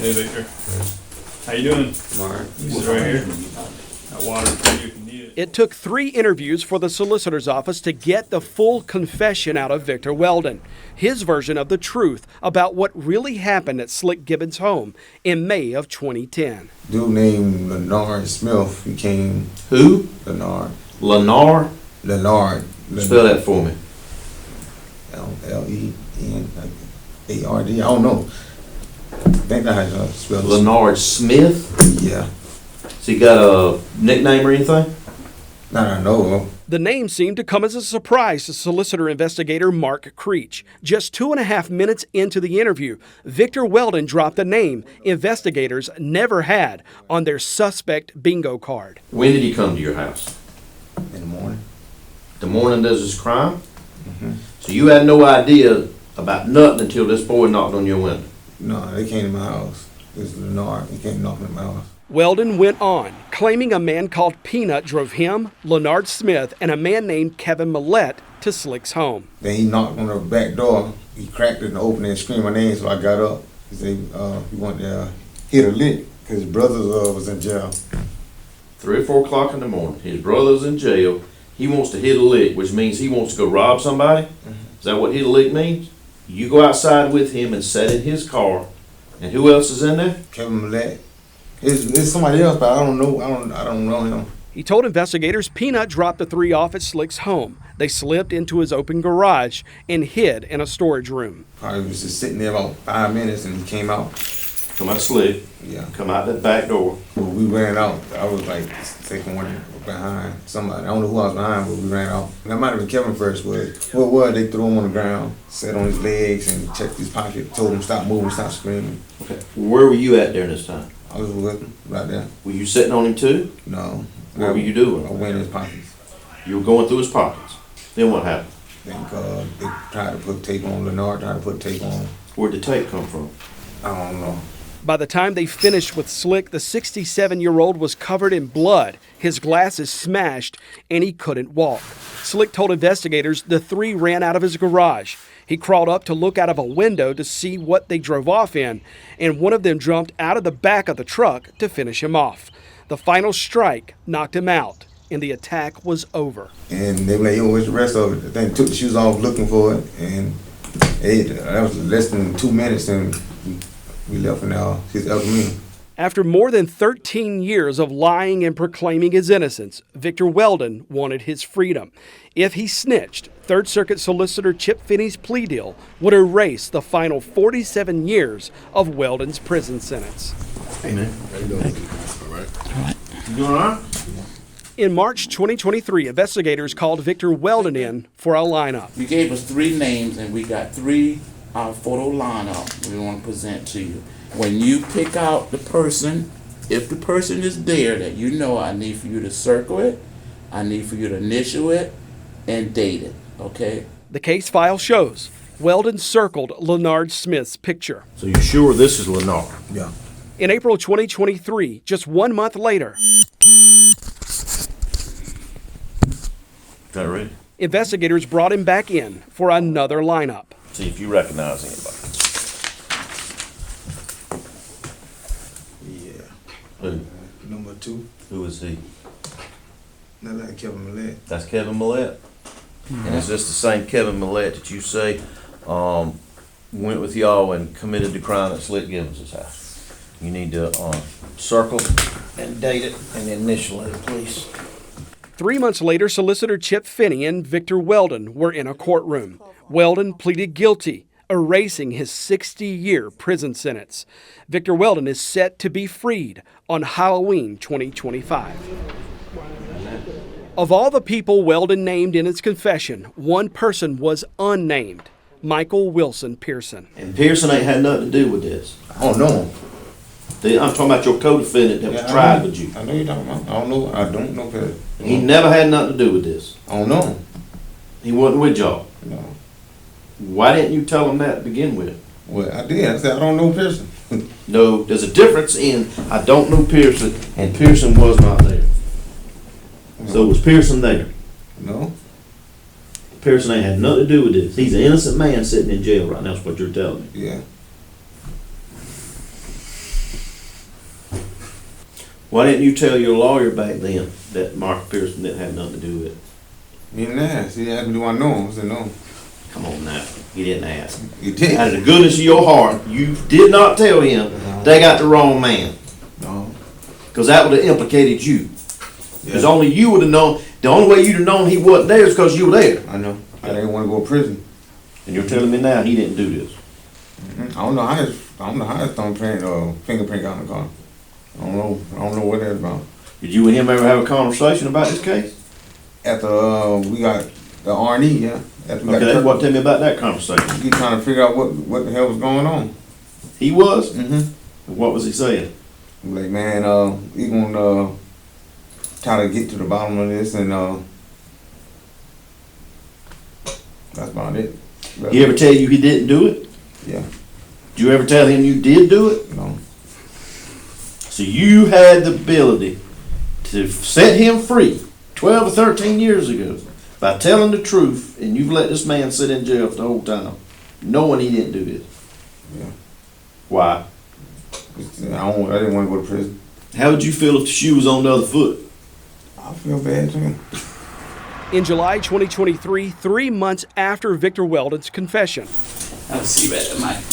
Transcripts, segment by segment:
Hey, Victor. How you doing? All right. This is right here. Got water for you if you need it. It took 3 interviews for the solicitor's office to get the full confession out of Victor Weldon, his version of the truth about what really happened at Slick Gibbons' home in May of 2010. Dude named Leonard Smith. He came. Who? Leonard. Leonard? Leonard. Spell that for me. Lenard. I don't know. I think that's how you spell it. Leonard Smith? Yeah. Has he got a nickname or anything? Not I know of. The name seemed to come as a surprise to solicitor investigator Mark Creech. Just 2.5 minutes into the interview, Victor Weldon dropped a name investigators never had on their suspect bingo card. When did he come to your house? In the morning. The morning does his crime? Mm-hmm. So you had no idea about nothing until this boy knocked on your window? No, they came to my house. This is Leonard. He came knocking at my house. Weldon went on, claiming a man called Peanut drove him, Leonard Smith, and a man named Kevin Millette to Slick's home. Then he knocked on the back door. He cracked it and opened it and screamed my name, so I got up. He said he wanted to hit a lick because his brother was in jail. 3 or 4 o'clock in the morning. His brother's in jail. He wants to hit a lick, which means he wants to go rob somebody. Is that what hit a lick means? You go outside with him and sit in his car. And who else is in there? Kevin Millette. It's somebody else, but I don't know. I don't know him. He told investigators Peanut dropped the 3 off at Slick's home. They slipped into his open garage and hid in a storage room. Probably was just sitting there about 5 minutes and he came out. Come out Slick. Yeah. Come out that back door. When we ran out, I was like taking one behind somebody. I don't know who I was behind, but we ran out. That might have been Kevin first, but what was they threw him on the ground, sat on his legs and checked his pocket, told him stop moving, stop screaming. Okay. Where were you at during this time? I was with him right there. Were you sitting on him too? No. What were you doing? I went in his pockets. You were going through his pockets. Then what happened? I think they tried to put tape on. Leonard tried to put tape on. Where'd the tape come from? I don't know. By the time they finished with Slick, the 67-year-old was covered in blood, his glasses smashed, and he couldn't walk. Slick told investigators the 3 ran out of his garage. He crawled up to look out of a window to see what they drove off in, and one of them jumped out of the back of the truck to finish him off. The final strike knocked him out, and the attack was over. And they were like, yo, where's the rest of it? They took the shoes off looking for it, and that was less than 2 minutes, and we left now. He's up to me. After more than 13 years of lying and proclaiming his innocence, Victor Weldon wanted his freedom. If he snitched, Third Circuit Solicitor Chip Finney's plea deal would erase the final 47 years of Weldon's prison sentence. Hey, man. How you doing? All right. You doing all right? In March 2023, investigators called Victor Weldon in for a lineup. You gave us 3 names and we got 3 photo lineup we want to present to you. When you pick out the person, if the person is there that you know, I need for you to circle it, I need for you to initial it, and date it, okay? The case file shows Weldon circled Leonard Smith's picture. So you sure this is Leonard? Yeah. In April 2023, just 1 month later, Is that right? investigators brought him back in for another lineup. See if you recognize anybody. Yeah. Who? Number 2. Who is he? Not like Kevin Millette. That's Kevin Millette. And is this the same Kevin Millette that you say went with y'all and committed the crime at Slick Gibbons' house? You need to circle and date it and initial it, please. 3 months later, Solicitor Chip Finney and Victor Weldon were in a courtroom. Weldon pleaded guilty, erasing his 60-year prison sentence. Victor Weldon is set to be freed on Halloween 2025. Of all the people Weldon named in his confession, one person was unnamed, Michael Wilson Pearson. And Pearson ain't had nothing to do with this. I don't know him. I'm talking about your co-defendant that was Yeah, tried with you. I know you don't know. I don't know Pearson. He never had nothing to do with this. I don't know him. He wasn't with y'all. No. Why didn't you tell him that to begin with? Well, I did. I said I don't know Pearson. No, there's a difference in I don't know Pearson and Pearson was not there. So was Pearson there? No. Pearson ain't had nothing to do with this. He's an innocent man sitting in jail right now, is what you're telling me. Yeah. Why didn't you tell your lawyer back then that Michael Pearson didn't have nothing to do with it? He didn't ask. He asked me, do I know him? I said, no. Come on now, you didn't ask. He did. Out of the goodness of your heart, you did not tell him they got the wrong man. No. Because that would have implicated you. Because Yeah. only you would have known, the only way you'd have known he wasn't there is because you were there. I know. I didn't want to go to prison. And you're telling me now he didn't do this. I don't know how his thumbprint or fingerprint got in the car. I don't know what that's about. Did you and him ever have a conversation about this case? After we got the R&E, yeah. After we got Okay, the what, tell me about that conversation. he trying to figure out what the hell was going on. He was? Mm-hmm. What was he saying? I'm like, man, he gonna try to get to the bottom of this, and that's about it. He ever tell you he didn't do it? Yeah. Did you ever tell him you did do it? No. So you had the ability to set him free 12 or 13 years ago by telling the truth, and you've let this man sit in jail for the whole time, knowing he didn't do this. Yeah. Why? I didn't want to go to prison. How would you feel if the shoe was on the other foot? I feel bad too. In July 2023, 3 months after Victor Weldon's confession, I'll see you at Mike.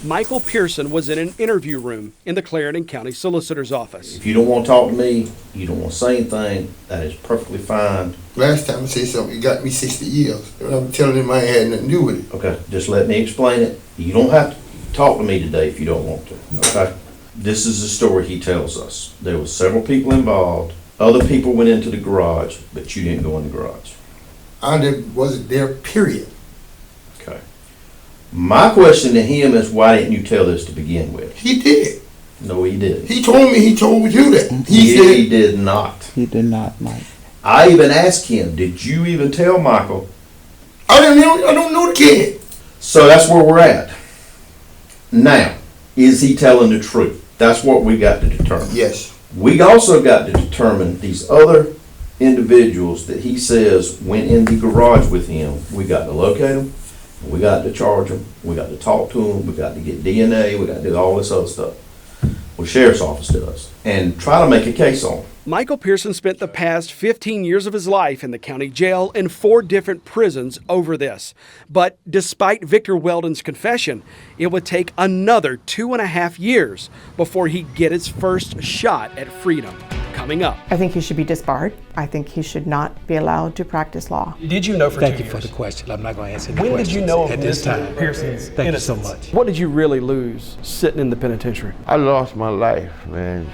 Michael Pearson was in an interview room in the Clarendon County Solicitor's Office. If you don't want to talk to me, you don't want to say anything, that is perfectly fine. Last time I said something, it got me 60 years. And I'm telling him I ain't had nothing to do with it. Okay, just let me explain it. You don't have to talk to me today if you don't want to, okay? This is the story he tells us. There were several people involved. Other people went into the garage, but you didn't go in the garage. Wasn't there, period. Okay. My question to him is, why didn't you tell this to begin with? He did. No, he didn't. He told me he told you that. He He said, did not. He did not, Mike. I even asked him, did you even tell Michael? I don't know the kid. So that's where we're at. Now, is he telling the truth? That's what we got to determine. Yes. We also got to determine these other individuals that he says went in the garage with him. We got to locate them. We got to charge them. We got to talk to them. We got to get DNA. We got to do all this other stuff. Well, Sheriff's Office does. And try to make a case on them. Michael Pearson spent the past 15 years of his life in the county jail and 4 different prisons over this. But despite Victor Weldon's confession, it would take another 2.5 years before he'd get his first shot at freedom. Coming up. I think he should be disbarred. I think he should not be allowed to practice law. Did you know for Thank 2 you years? for the question. I'm not going to answer any When questions did you know of at this Mr. time. Pearson's Thank you so innocence? much. What did you really lose sitting in the penitentiary? I lost my life, man.